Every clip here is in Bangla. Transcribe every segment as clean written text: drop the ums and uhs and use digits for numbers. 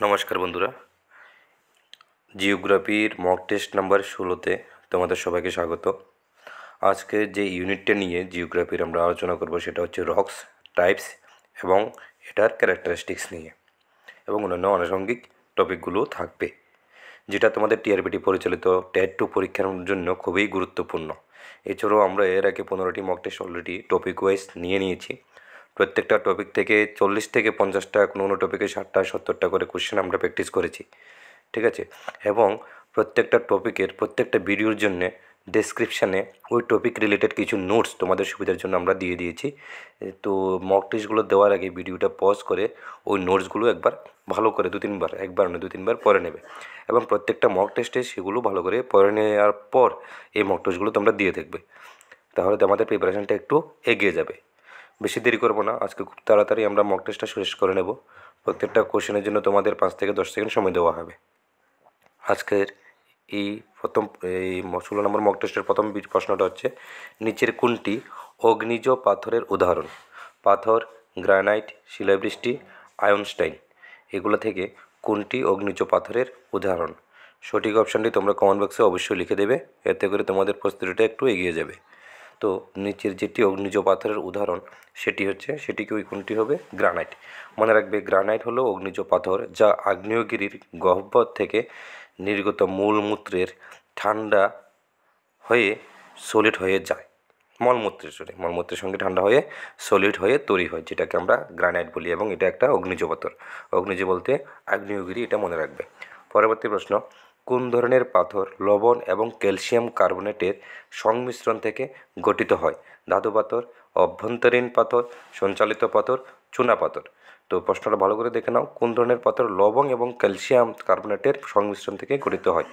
নমস্কার বন্ধুরা, জিওগ্রাফির মক টেস্ট নাম্বার 16তে তোমাদের সবাইকে স্বাগত। আজকে যে ইউনিটটা নিয়ে জিওগ্রাফির আমরা আলোচনা করব সেটা হচ্ছে রক্স টাইপস এবং এটার ক্যারেক্টারিস্টিক্স নিয়ে, এবং অন্যান্য আনুষঙ্গিক টপিকগুলো থাকবে, যেটা তোমাদের টিআরবিটি পরিচালিত টেট 2 পরীক্ষার জন্য খুবই গুরুত্বপূর্ণ। এছাড়াও আমরা এর আগে 15টি mock test already topic wise নিয়ে নিয়েছি। প্রত্যেকটা টপিক থেকে 40 থেকে 50টা, কোনো টপিকে 60টা 70টা করে কোশ্চেন আমরা প্র্যাকটিস করেছি, ঠিক আছে। এবং প্রত্যেকটা টপিকের প্রত্যেকটা ভিডিওর জন্য ডেসক্রিপশানে ওই টপিক রিলেটেড কিছু নোটস তোমাদের সুবিধার জন্য আমরা দিয়ে দিয়েছি। তো মক টেস্টগুলো দেওয়ার আগে ভিডিওটা পজ করে ওই নোটসগুলো একবার ভালো করে একবার না 2-3 বার পড়ে নেবে, এবং প্রত্যেকটা মক টেস্টে সেগুলো ভালো করে পড়ে নেওয়ার পর এই মক টেস্টগুলো তোমরা দিয়ে দেখবে, তাহলে আমাদের প্রিপারেশানটা একটু এগিয়ে যাবে। বেশি দেরি করবো না, আজকে খুব তাড়াতাড়ি আমরা মক টেস্টটা শেষ করে নেব। প্রত্যেকটা কোশ্চেনের জন্য তোমাদের 5 থেকে 10 সেকেন্ড সময় দেওয়া হবে। আজকের এই 16 নম্বর মক টেস্টের প্রথম প্রশ্নটা হচ্ছে, নিচের কোনটি অগ্নিজ পাথরের উদাহরণ? পাথর, গ্রানাইট, শিলাবৃষ্টি, আয়নস্টাইন, এগুলো থেকে কোনটি অগ্নিজ পাথরের উদাহরণ? সঠিক অপশানটি তোমরা কমেন্ট বক্সে অবশ্যই লিখে দেবে, এতে করে তোমাদের প্রস্তুতিটা একটু এগিয়ে যাবে। তো নিচের যেটি অগ্নিজ পাথরের উদাহরণ সেটি কোনটি হবে? গ্রানাইট। মনে রাখবে, গ্রানাইট হলো অগ্নিজ পাথর যা আগ্নেয়গিরির গহ্বর থেকে নির্গত মূলমূত্রের ঠান্ডা হয়ে সলিড হয়ে যায়। মলমূত্রের সঙ্গে ঠান্ডা হয়ে সলিড হয়ে তৈরি হয়, যেটাকে আমরা গ্রানাইট বলি, এবং এটা একটা অগ্নিজ পাথর। অগ্নিজ বলতে আগ্নেয়গিরি, এটা মনে রাখবে। পরবর্তী প্রশ্ন, কোন ধরনের পাথর লবণ এবং ক্যালসিয়াম কার্বনেটের সংমিশ্রণ থেকে গঠিত হয়? ধাতু পাথর, অভ্যন্তরীণ পাথর, সঞ্চালিত পাথর, চুনা পাথর। তো প্রশ্নটা ভালো করে দেখে নাও, কোন ধরনের পাথর লবণ এবং ক্যালসিয়াম কার্বনেটের সংমিশ্রণ থেকে গঠিত হয়?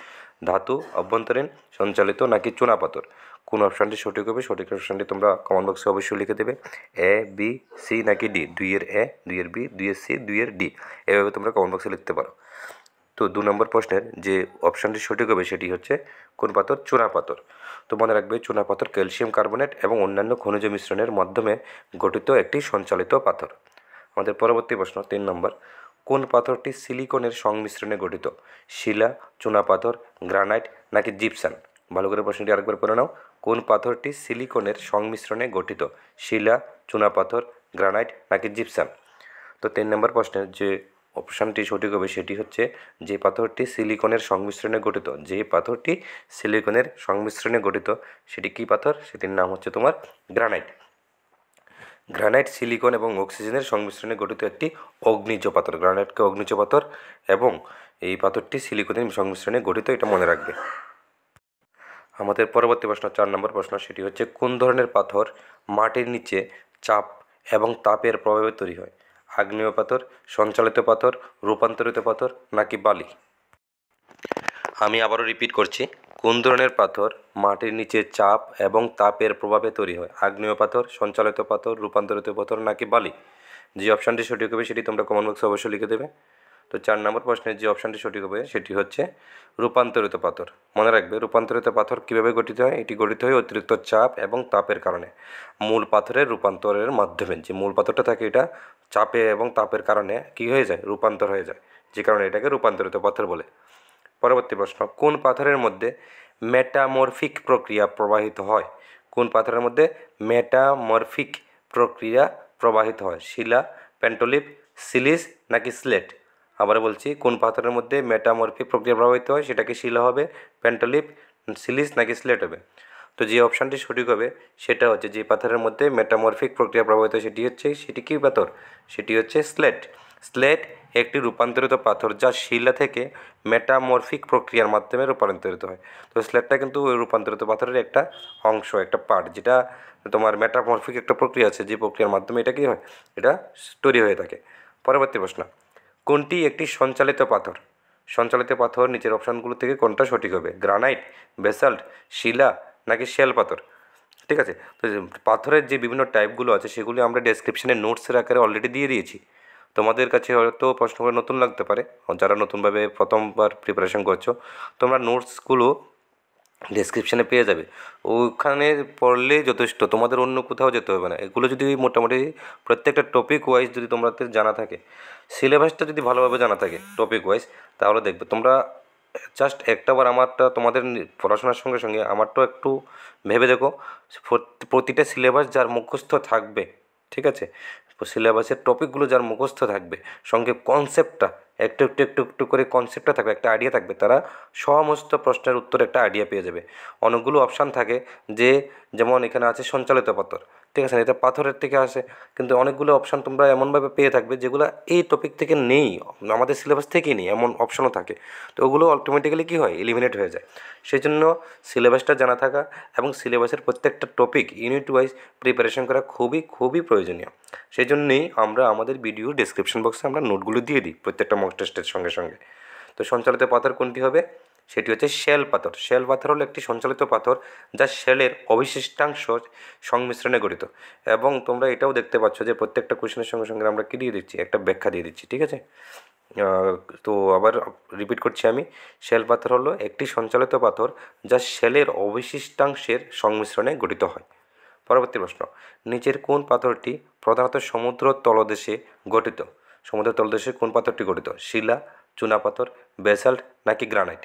ধাতু, অভ্যন্তরীণ, সঞ্চালিত নাকি চুনা পাথর? কোন অপশানটি সঠিক হবে? সঠিক অপশানটি তোমরা কমেন্ট বক্সে অবশ্যই লিখে দেবে। এ, বি, সি নাকি ডি? 2-এর এ, 2-এর বি, 2-এর সি, 2-এর ডি, এভাবে তোমরা কমেন্ট বক্সে লিখতে পারো। তো 2 নম্বর প্রশ্নের যে অপশানটি সঠিক হবে সেটি হচ্ছে কোন পাথর? চুনা পাথর। তো মনে রাখবে, চুনা পাথর ক্যালসিয়াম কার্বনেট এবং অন্যান্য খনিজ মিশ্রণের মাধ্যমে গঠিত একটি সঞ্চালিত পাথর। আমাদের পরবর্তী প্রশ্ন 3 নম্বর, কোন পাথরটি সিলিকনের সংমিশ্রণে গঠিত? শিলা, চুনা পাথর, গ্রানাইট নাকি জিপসাম? ভালো করে প্রশ্নটি আরেকবার পড়ে নাও। কোন পাথরটি সিলিকনের সংমিশ্রণে গঠিত? শিলা, চুনা পাথর, গ্রানাইট নাকি জিপসাম? তো 3 নম্বর প্রশ্নের যে অপশানটি সঠিক হবে সেটি হচ্ছে, যে পাথরটি সিলিকনের সংমিশ্রণে গঠিত সেটি কী পাথর? সেটির নাম হচ্ছে তোমার গ্রানাইট। গ্রানাইট সিলিকন এবং অক্সিজেনের সংমিশ্রণে গঠিত একটি অগ্নিজ পাথর। গ্রানাইটকে অগ্নিজ পাথর এবং এই পাথরটি সিলিকনের সংমিশ্রণে গঠিত, এটা মনে রাখবে। আমাদের পরবর্তী প্রশ্ন 4 নম্বর প্রশ্ন, সেটি হচ্ছে, কোন ধরনের পাথর মাটির নিচে চাপ এবং তাপের প্রভাবে তৈরি হয়? আগ্নেয় পাথর, সঞ্চালিত পাথর, রূপান্তরিত পাথর নাকি বালি? আমি আবারও রিপিট করছি, কোন ধরনের পাথর মাটির নিচে চাপ এবং তাপের প্রভাবে তৈরি হয়? আগ্নেয় পাথর, সঞ্চালিত পাথর, রূপান্তরিত পাথর নাকি বালি? যে অপশানটি সঠিক হবে সেটি তোমরা কমেন্ট বক্সে অবশ্যই লিখে দেবে। তো 4 নম্বর প্রশ্নের যে অপশানটি সঠিক হবে সেটি হচ্ছে রূপান্তরিত পাথর। মনে রাখবে, রূপান্তরিত পাথর কীভাবে গঠিত হয়? এটি গঠিত হয় অতিরিক্ত চাপ এবং তাপের কারণে, মূল পাথরের রূপান্তরের মাধ্যমে। যে মূল পাথরটা থাকে, এটা চাপে এবং তাপের কারণে কী হয়ে যায়? রূপান্তর হয়ে যায়, যে কারণে এটাকে রূপান্তরিত পাথর বলে। পরবর্তী প্রশ্ন, কোন পাথরের মধ্যে মেটামরফিক প্রক্রিয়া প্রবাহিত হয়? কোন পাথরের মধ্যে মেটামরফিক প্রক্রিয়া প্রবাহিত হয়? শিলা, পেন্টোলিপ, সিলিস নাকি স্লেট? আবার বলছি, কোন পাথরের মধ্যে মেটামরফিক প্রক্রিয়া প্রবাহিত হয়? সেটাকে শিলা হবে, পেন্টোলিপ, সিলিস নাকি স্লেট হবে? তো যে অপশানটি সঠিক হবে সেটা হচ্ছে, যে পাথরের মধ্যে মেটামরফিক প্রক্রিয়া প্রবাহিত হয় সেটি কী পাথর? সেটি হচ্ছে স্লেট। স্লেট একটি রূপান্তরিত পাথর যা শিলা থেকে মেটামরফিক প্রক্রিয়ার মাধ্যমে রূপান্তরিত হয়। তো স্লেটটা কিন্তু ওই রূপান্তরিত পাথরের একটা অংশ, একটা পার্ট, যেটা তোমার মেটামরফিক একটা প্রক্রিয়া আছে, যে প্রক্রিয়ার মাধ্যমে এটা কী হয়? এটা তৈরি হয়ে থাকে। পরবর্তী প্রশ্ন, কোনটি একটি সঞ্চালিত পাথর? সঞ্চালিত পাথর নিচের অপশানগুলো থেকে কোনটা সঠিক হবে? গ্রানাইট, বেসাল্ট, শিলা নাকি শেল পাথর? ঠিক আছে। তো পাথরের যে বিভিন্ন টাইপগুলো আছে সেগুলি আমরা ডেসক্রিপশানে নোটসের আকারে অলরেডি দিয়ে দিয়েছি। তোমাদের কাছে হয়তো প্রশ্নগুলো নতুন লাগতে পারে, যারা নতুনভাবে প্রথমবার প্রিপারেশন করছো, তোমরা নোটসগুলো ডেসক্রিপশানে পেয়ে যাবে, ওখানে পড়লেই যথেষ্ট, তোমাদের অন্য কোথাও যেতে হবে না। এগুলো যদি মোটামুটি প্রত্যেকটা টপিক ওয়াইজ যদি তোমাদের জানা থাকে, সিলেবাসটা যদি ভালোভাবে জানা থাকে টপিক ওয়াইজ, তাহলে দেখবে তোমরা জাস্ট একটাবার আমারটা তোমাদের পড়াশোনার সঙ্গে সঙ্গে আমারটাও একটু ভেবে দেখো। প্রতিটা সিলেবাস যার মুখস্থ থাকবে, ঠিক আছে, সিলেবাসের টপিকগুলো যার মুখস্থ থাকবে, সঙ্গে কনসেপ্টটা একটু একটু একটু একটু করে কনসেপ্টটা থাকবে, একটা আইডিয়া থাকবে, তারা সমস্ত প্রশ্নের উত্তর একটা আইডিয়া পেয়ে যাবে। অনেকগুলো অপশান থাকে, যে যেমন এখানে আছে সঞ্চালিত পাথর, ঠিক আছে, এটা পাথরের থেকে আসে, কিন্তু অনেকগুলো অপশান তোমরা এমনভাবে পেয়ে থাকবে যেগুলো এই টপিক থেকে নেই, আমাদের সিলেবাস থেকেই নেই, এমন অপশানও থাকে। তো ওগুলো অটোমেটিক্যালি কী হয়, এলিমিনেট হয়ে যায়। সেই জন্য সিলেবাসটা জানা থাকা এবং সিলেবাসের প্রত্যেকটা টপিক ইউনিট ওয়াইজ প্রিপারেশন করা খুবই খুবই প্রয়োজনীয়। সেই জন্যেই আমরা আমাদের ভিডিও ডেসক্রিপশন বক্সে আমরা নোটগুলো দিয়ে দিই প্রত্যেকটা মক টেস্টের সঙ্গে সঙ্গে। তো সঞ্চালিত পাথর কোনটি হবে, সেটি হচ্ছে শেল পাথর। শেল পাথর হলো একটি সঞ্চালিত পাথর যা শেলের অবশিষ্টাংশ সংমিশ্রণে গঠিত। এবং তোমরা এটাও দেখতে পাচ্ছ যে প্রত্যেকটা কোশ্চেনের সঙ্গে সঙ্গে আমরা কী দিয়ে দিচ্ছি, একটা ব্যাখ্যা দিয়ে দিচ্ছি, ঠিক আছে। তো আবার রিপিট করছি আমি, শেল পাথর হলো একটি সঞ্চালিত পাথর যা শেলের অবশিষ্টাংশের সংমিশ্রণে গঠিত হয়। পরবর্তী প্রশ্ন, নিচের কোন পাথরটি প্রধানত সমুদ্র তলদেশে গঠিত? সমুদ্র তলদেশে কোন পাথরটি গঠিত? শিলা, চুনাপাথর, বেসাল্ট নাকি গ্রানাইট?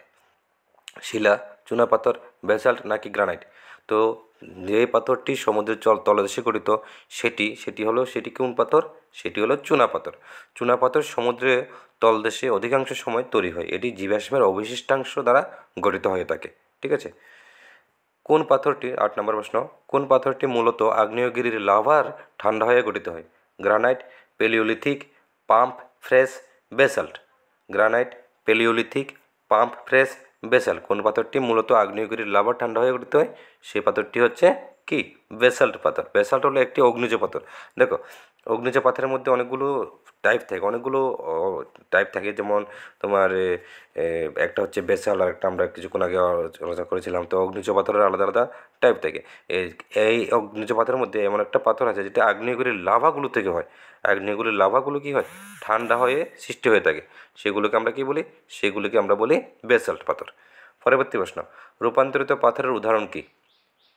শিলা, চুনাপাথর, বেসাল্ট নাকি গ্রানাইট? তো যে পাথরটি সমুদ্রের তলদেশে গঠিত সেটি কোন পাথর? সেটি হলো চুনাপাথর। চুনাপাথর সমুদ্রে তলদেশে অধিকাংশ সময় তৈরি হয়, এটি জীবাশ্মের অবশিষ্টাংশ দ্বারা গঠিত হয়ে থাকে, ঠিক আছে। কোন পাথরটি, 8 নম্বর প্রশ্ন, কোন পাথরটি মূলত আগ্নেয়গিরির লাভার ঠান্ডা হয়ে গঠিত হয়? Granite, paleolithic, pump fresh, basalt? Granite, paleolithic, pump fresh, basalt. কোন পাথরটি মূলত আগ্নেয়গিরির লাভার ঠান্ডা হয়ে গঠিত হয়? সেই পাথরটি হচ্ছে কি, বেসাল্ট পাথর। বেসাল্ট হলো একটি অগ্নিজ পাথর। দেখো, অগ্নিজ পাথরের মধ্যে অনেকগুলো টাইপ থাকে, অনেকগুলো টাইপ থাকে, যেমন তোমার একটা হচ্ছে বেসাল, আর একটা আমরা কিছুক্ষণ আগে আলোচনা করেছিলাম। তো অগ্নিজ পাথরের আলাদা আলাদা টাইপ থাকে। এই অগ্নিজ পাথরের মধ্যে এমন একটা পাথর আছে যেটা আগ্নেয়গিরির লাভাগুলো থেকে হয়। আগ্নেয়গিরির লাভাগুলো কী হয়, ঠান্ডা হয়ে সৃষ্টি হয়ে থাকে, সেগুলোকে আমরা কী বলি, সেগুলোকে আমরা বলি বেসাল্ট পাথর। পরবর্তী প্রশ্ন, রূপান্তরিত পাথরের উদাহরণ কী?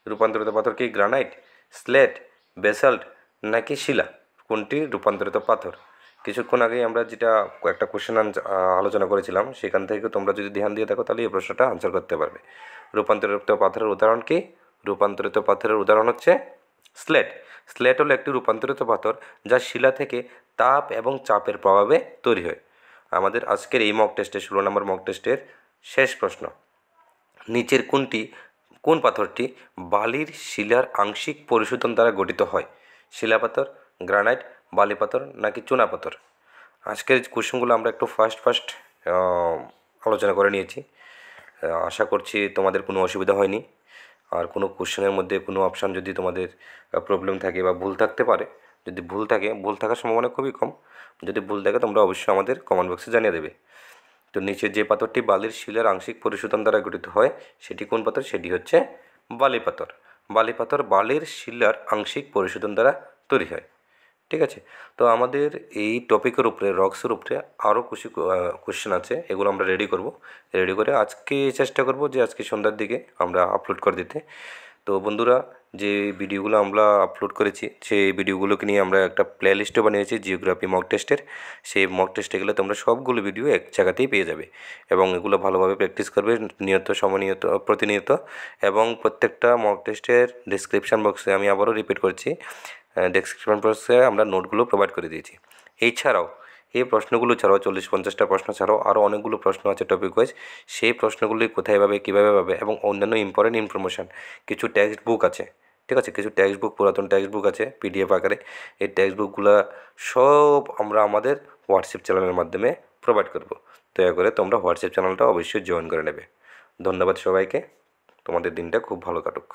রূপান্তরিত পাথর কি গ্রানাইট, স্লেট, বেসাল্ট নাকি শিলা? কোনটি রূপান্তরিত পাথর? কিছুক্ষণ আগেই আমরা যেটা একটা কোশ্চেন আলোচনা করেছিলাম, সেখান থেকে তোমরা যদি ধ্যান দিয়ে থাকো তাহলে এই প্রশ্নটা আনসার করতে পারবে। রূপান্তরিত পাথরের উদাহরণ কি? রূপান্তরিত পাথরের উদাহরণ হচ্ছে স্লেট। স্লেট হলো একটি রূপান্তরিত পাথর যা শিলা থেকে তাপ এবং চাপের প্রভাবে তৈরি হয়। আমাদের আজকের এই মক টেস্টে 16 নম্বর মক টেস্টের শেষ প্রশ্ন, নিচের কোন পাথরটি বালির শিলার আংশিক পরিশোধন দ্বারা গঠিত হয়? শিলাপাথর, গ্রানাইট, বালি পাথর নাকি চুনাপাথর? আজকের কোশ্চেনগুলো আমরা একটু ফার্স্ট আলোচনা করে নিয়েছি। আশা করছি তোমাদের কোনো অসুবিধা হয়নি। আর কোনো কোশ্চেনের মধ্যে কোনো অপশান যদি তোমাদের প্রবলেম থাকে বা ভুল থাকতে পারে, যদি ভুল থাকে, ভুল থাকার সম্ভাবনা খুবই কম, যদি ভুল থাকে তোমরা অবশ্যই আমাদের কমেন্ট বক্সে জানিয়ে দেবে। তো নিচে যে পাথরটি বালির শিলার আংশিক পরিশোধন দ্বারা গঠিত হয় সেটি কোন পাথর? সেটি হচ্ছে বালি পাথর। বালি পাথর বালির শিলার আংশিক পরিশোধন দ্বারা তৈরি হয়, ঠিক আছে। তো আমাদের এই টপিকের উপরে, রক্সের উপরে আরও কিছু কোশ্চেন আছে, এগুলো আমরা রেডি করে আজকে চেষ্টা করব যে আজকে সন্ধ্যার দিকে আমরা আপলোড করে দিতে। তো বন্ধুরা, যে ভিডিওগুলো আমরা আপলোড করেছি সেই ভিডিওগুলোকে নিয়ে আমরা একটা প্লে লিস্টও বানিয়েছি জিওগ্রাফি মক টেস্টের। সেই মক টেস্টে গেলে তোমরা সবগুলো ভিডিও এক জায়গাতেই পেয়ে যাবে, এবং এগুলো ভালোভাবে প্র্যাকটিস করবে প্রতিনিয়ত। এবং প্রত্যেকটা মক টেস্টের ডিসক্রিপশান বক্সে, আমি আবারও রিপিট করছি, ডেসক্রিপশন বক্সে আমরা নোটগুলো প্রোভাইড করে দিয়েছি। এছাড়াও এই প্রশ্নগুলো ছাড়াও 40-50টা প্রশ্ন ছাড়াও আরও অনেকগুলো প্রশ্ন আছে টপিক ওয়াইজ। সেই প্রশ্নগুলি কোথায় পাবে, কীভাবে পাবে, এবং অন্যান্য ইম্পর্টেন্ট ইনফরমেশান, কিছু টেক্সট বুক আছে, ঠিক আছে, কিছু টেক্সট বুক, পুরাতন টেক্সট বুক আছে পিডিএফ আকারে। এই টেক্সট বুকগুলো সব আমরা আমাদের হোয়াটসঅ্যাপ চ্যানেলের মাধ্যমে প্রোভাইড করব। দয়া করে তোমরা হোয়াটসঅ্যাপ চ্যানেলটা অবশ্যই জয়েন করে নেবে। ধন্যবাদ সবাইকে, তোমাদের দিনটা খুব ভালো কাটুক।